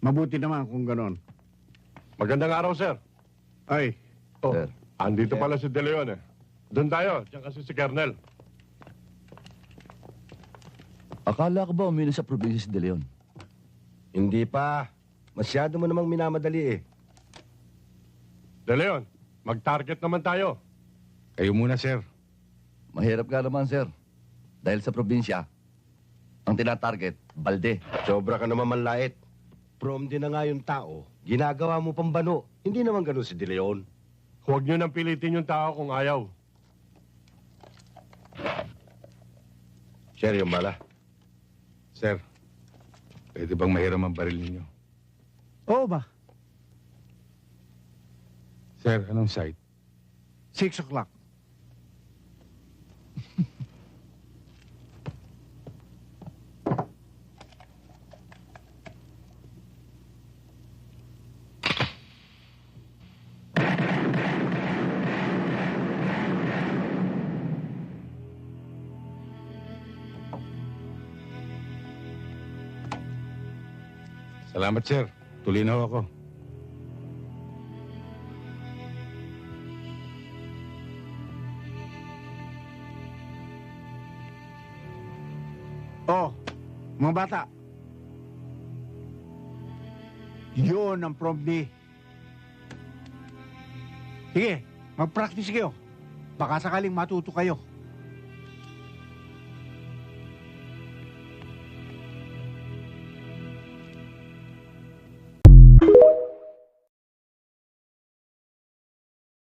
Mabuti naman kung ganon. Magandang araw, sir. Ay, Oh, Sir. andito pala si De Leon eh. Doon tayo, diyan kasi si Kernel. Akala ko ba umino sa probinsya si De Leon? Hindi pa. Masyado mo namang minamadali eh. De Leon, mag-target naman tayo. kayo muna, sir. Mahirap nga naman, sir. Dahil sa probinsya, ang tinatarget, balde. Sobra ka naman manlait. Prom din na nga yung tao. Ginagawa mo pang bano. Hindi naman ganun si De Leon. Huwag nyo nang pilitin yung tao kung ayaw. Sir, yung bala. Sir, pwede bang mahiram ang baril ninyo? Oo ba? Sir, anong site? 6 o'clock. Salamat, sir. Tuloy na ho ako. Oh, mga bata. Yun ang prom day. Sige, mag-practice kayo. Baka sakaling matuto kayo.